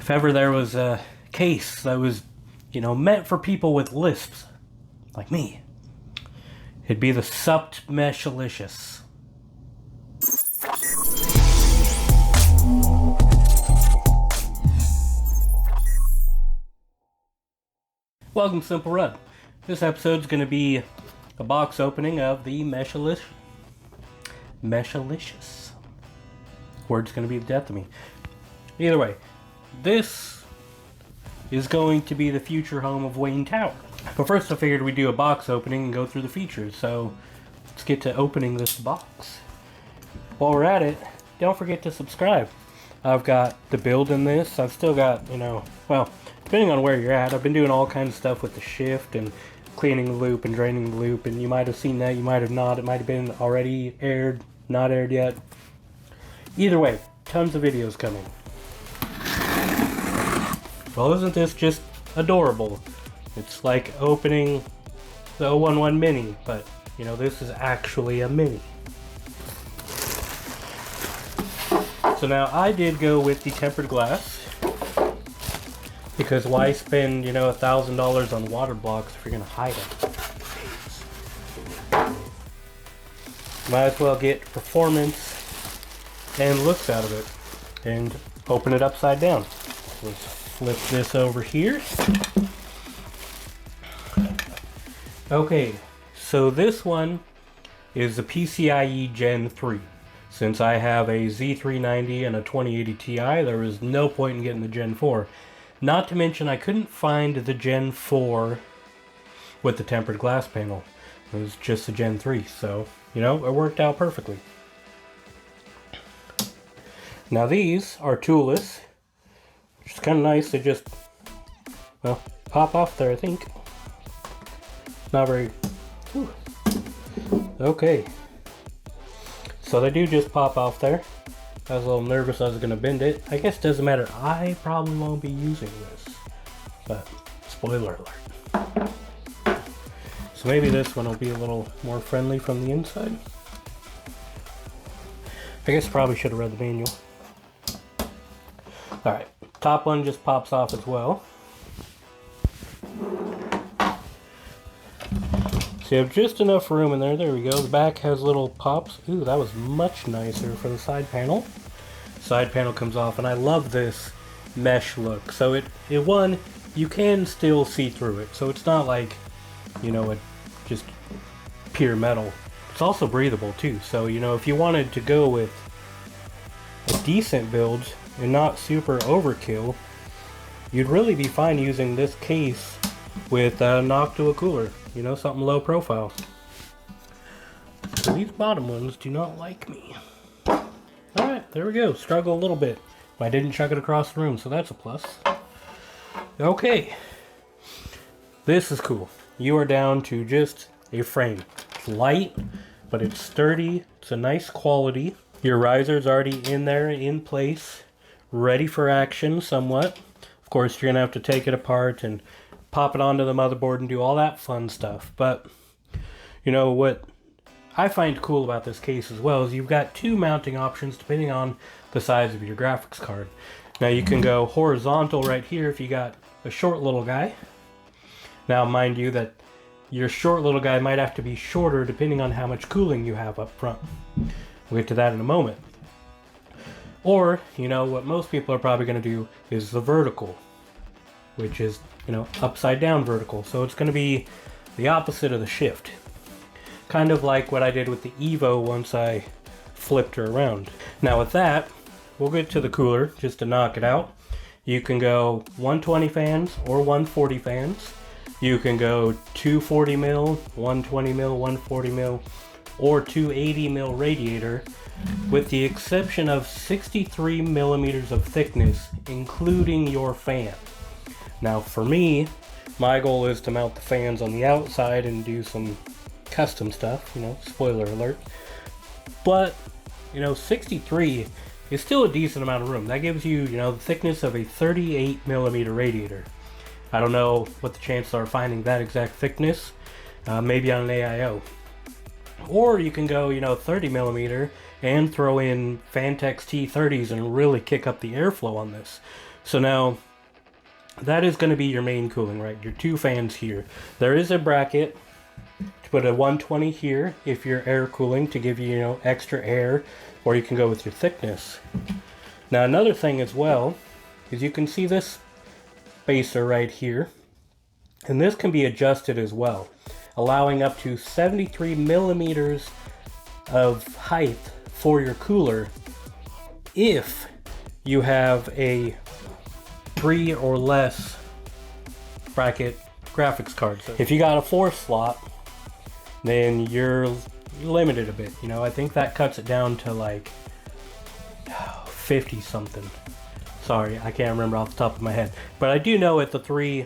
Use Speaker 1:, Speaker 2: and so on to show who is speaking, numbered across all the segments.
Speaker 1: If ever there was a case that was, meant for people with lisps, like me, it'd be the SSUPD Meshilicious. Welcome to Simple Run. This episode's going to be a box opening of the Meshilicious. Word's going to be the death of me. Either way, this is going to be the future home of Wayne Tower. But first I figured we'd do a box opening and go through the features, so let's get to opening this box. While we're at it, don't forget to subscribe. I've got the build in this. I've still got, well, depending on where you're at, I've been doing all kinds of stuff with the shift and cleaning the loop and draining the loop, and you might have seen that, you might have not. It might have been already aired, not aired yet. Either way, tons of videos coming. Well, isn't this just adorable? It's like opening the 011 Mini, but, this is actually a Mini. So now, I did go with the tempered glass, because why spend, $1,000 on water blocks if you're going to hide them? Might as well get performance and looks out of it, and open it upside down. Let's flip this over here. Okay, so this one is the PCIe Gen 3. Since I have a Z390 and a 2080 Ti, there was no point in getting the Gen 4. Not to mention, I couldn't find the Gen 4 with the tempered glass panel. It was just the Gen 3, so, it worked out perfectly. Now these are toolless, which is kind of nice. They just, well, pop off there, I think. Not very, whew. Okay. So they do just pop off there. I was a little nervous I was going to bend it. I guess it doesn't matter. I probably won't be using this. But, spoiler alert. So maybe this one will be a little more friendly from the inside. I guess I probably should have read the manual. Alright, top one just pops off as well. So you have just enough room in there. There we go. The back has little pops. Ooh, that was much nicer for the side panel. Side panel comes off, and I love this mesh look. So one, you can still see through it. So it's not like, it just pure metal. It's also breathable too. So, if you wanted to go with a decent build and not super overkill, you'd really be fine using this case with a Noctua cooler. Something low profile. So these bottom ones do not like me. Alright, there we go. Struggle a little bit. I didn't chuck it across the room, so that's a plus. Okay. This is cool. You are down to just a frame. It's light, but it's sturdy. It's a nice quality. Your riser's already in there, in place, ready for action somewhat. Of course, you're going to have to take it apart and pop it onto the motherboard and do all that fun stuff. But, what I find cool about this case as well is you've got two mounting options depending on the size of your graphics card. Now you can go horizontal right here if you got a short little guy. Now mind you that your short little guy might have to be shorter depending on how much cooling you have up front. We'll get to that in a moment. Or, what most people are probably going to do is the vertical, which is, upside down vertical. So it's going to be the opposite of the shift. Kind of like what I did with the Evo once I flipped her around. Now with that, we'll get to the cooler just to knock it out. You can go 120 fans or 140 fans. You can go 240 mil, 120 mil, 140 mil, or 280 mil radiator, with the exception of 63 millimeters of thickness, including your fan. Now for me, my goal is to mount the fans on the outside and do some custom stuff, spoiler alert. But, 63 is still a decent amount of room. That gives you, the thickness of a 38 millimeter radiator. I don't know what the chances are of finding that exact thickness, maybe on an AIO. Or you can go, 30 millimeter and throw in Fantex T30s and really kick up the airflow on this. So now that is going to be your main cooling, right? Your two fans here. There is a bracket to put a 120 here if you're air cooling to give you, you know, extra air, or you can go with your thickness. Now another thing as well is you can see this spacer right here, and this can be adjusted as well, allowing up to 73 millimeters of height for your cooler if you have a 3 or less bracket graphics card. So if you got a 4 slot, then you're limited a bit. You know, I think that cuts it down to like 50 something. Sorry, I can't remember off the top of my head. But I do know at the 3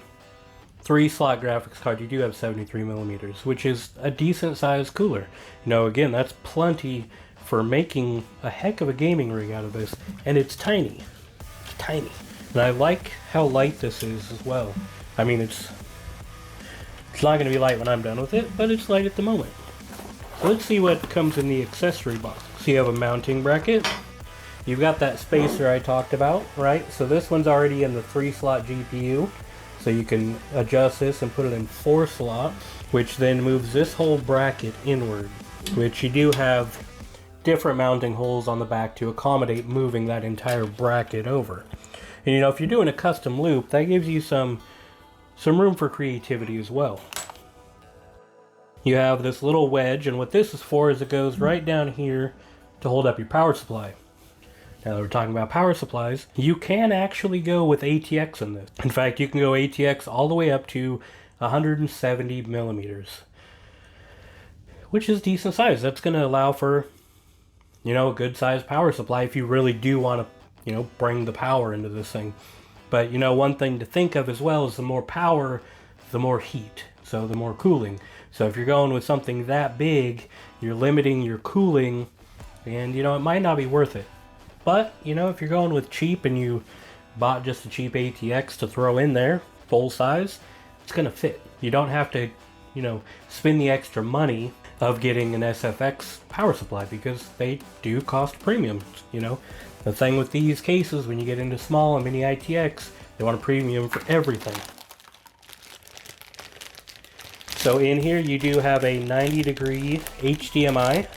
Speaker 1: slot graphics card, you do have 73 millimeters, which is a decent sized cooler. You know, again, that's plenty for making a heck of a gaming rig out of this. And it's tiny. It's tiny. And I like how light this is as well. I mean, it's not going to be light when I'm done with it, but it's light at the moment. So let's see what comes in the accessory box. So you have a mounting bracket. You've got that spacer I talked about, right? So this one's already in the 3 slot GPU. So you can adjust this and put it in 4 slot, which then moves this whole bracket inward, which you do have different mounting holes on the back to accommodate moving that entire bracket over. And you know, if you're doing a custom loop, that gives you some room for creativity as well. You have this little wedge, and what this is for is it goes right down here to hold up your power supply. Now that we're talking about power supplies, you can actually go with ATX in this. In fact, you can go ATX all the way up to 170 millimeters, which is decent size. That's going to allow for, you know, a good sized power supply if you really do want to, you know, bring the power into this thing. But, you know, one thing to think of as well is the more power, the more heat. So the more cooling. So if you're going with something that big, you're limiting your cooling, and, you know, it might not be worth it. But, you know, if you're going with cheap and you bought just a cheap ATX to throw in there, full size, it's going to fit. You don't have to, you know, spend the extra money of getting an SFX power supply, because they do cost premium. You know, the thing with these cases, when you get into small and mini ITX, they want a premium for everything. So in here you do have a 90-degree HDMI.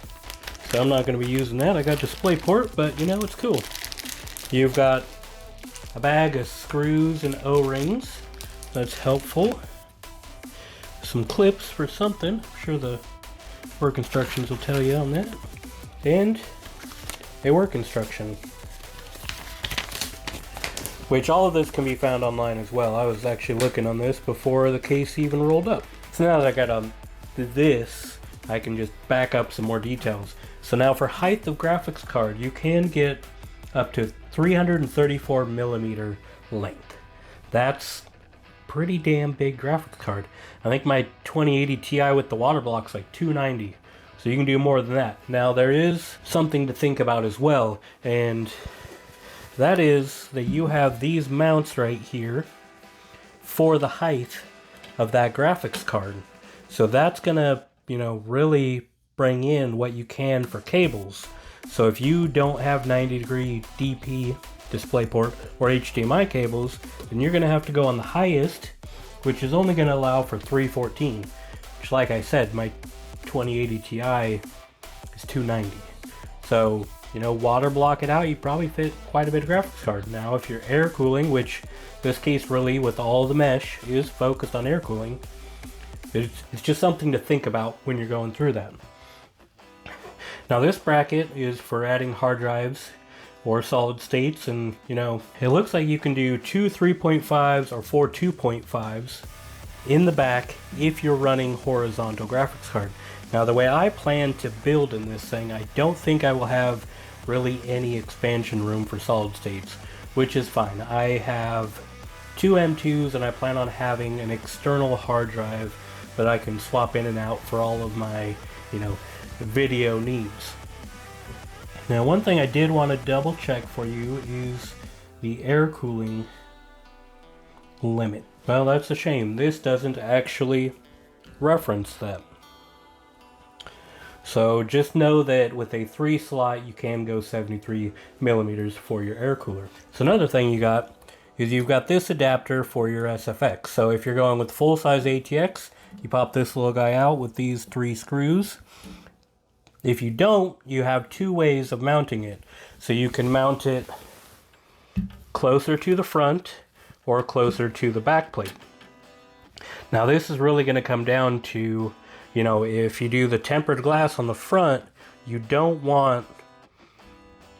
Speaker 1: So I'm not going to be using that. I got DisplayPort, but you know, it's cool. You've got a bag of screws and O-rings. That's helpful. Some clips for something. I'm sure the work instructions will tell you on that. And a work instruction, which all of this can be found online as well. I was actually looking on this before the case even rolled up. So now that I got on this, I can just back up some more details. So now for height of graphics card, you can get up to 334 millimeter length. That's pretty damn big graphics card. I think my 2080 Ti with the water block's like 290. So you can do more than that. Now there is something to think about as well, and that is that you have these mounts right here for the height of that graphics card. So that's gonna, you know, really bring in what you can for cables. So if you don't have 90-degree DP DisplayPort or HDMI cables, then you're gonna have to go on the highest, which is only gonna allow for 314, which, like I said, my 2080 Ti is 290. So, you know, water block it out, you probably fit quite a bit of graphics card. Now, if you're air cooling, which this case really with all the mesh is focused on air cooling, it's just something to think about when you're going through that. Now this bracket is for adding hard drives or solid states, and you know, it looks like you can do 2 3.5s or 4 2.5s in the back if you're running horizontal graphics card. Now the way I plan to build in this thing, I don't think I will have really any expansion room for solid states, which is fine. I have 2 M2s and I plan on having an external hard drive that I can swap in and out for all of my, you know, video needs. Now one thing I did want to double check for you is the air cooling limit. Well, that's a shame. This doesn't actually reference that. So just know that with a 3 slot you can go 73 millimeters for your air cooler. So another thing you got is you've got this adapter for your SFX. So if you're going with full-size ATX, you pop this little guy out with these 3 screws. If you don't, you have 2 ways of mounting it. So you can mount it closer to the front or closer to the back plate. Now this is really going to come down to, you know, if you do the tempered glass on the front, you don't want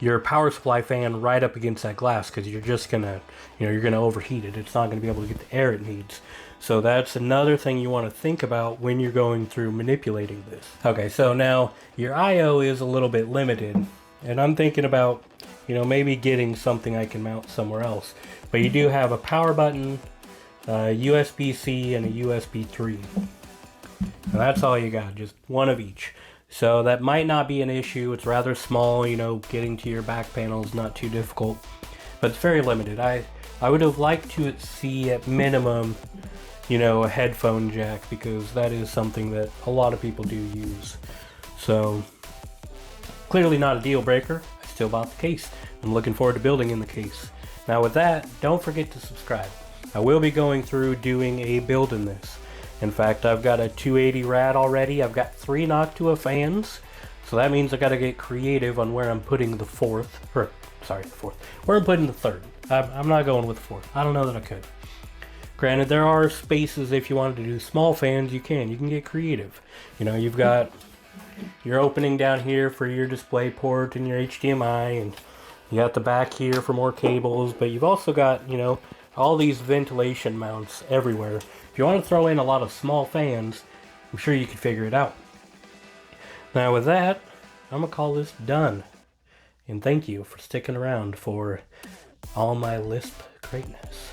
Speaker 1: your power supply fan right up against that glass, because you're just gonna, you know, you're gonna overheat it. It's not gonna be able to get the air it needs. So that's another thing you want to think about when you're going through manipulating this. Okay, so now your I/O is a little bit limited, and I'm thinking about, you know, maybe getting something I can mount somewhere else. But you do have a power button, USB-C, and a USB 3. And that's all you got, just one of each. So that might not be an issue. It's rather small, you know, getting to your back panel is not too difficult, but it's very limited. I would have liked to see at minimum, you know, a headphone jack, because that is something that a lot of people do use. So clearly not a deal breaker. I still bought the case. I'm looking forward to building in the case. Now with that, don't forget to subscribe. I will be going through doing a build in this. In fact, I've got a 280 rad already. I've got 3 Noctua fans. So that means I got to get creative on where I'm putting the fourth. Where I'm putting the third. I'm not going with the fourth. I don't know that I could. Granted, there are spaces if you wanted to do small fans, you can. You can get creative. You know, you've got your opening down here for your display port and your HDMI, and you got the back here for more cables, but you've also got, you know, all these ventilation mounts everywhere. If you want to throw in a lot of small fans, I'm sure you could figure it out. Now with that, I'm going to call this done. And thank you for sticking around for all my Lisp greatness.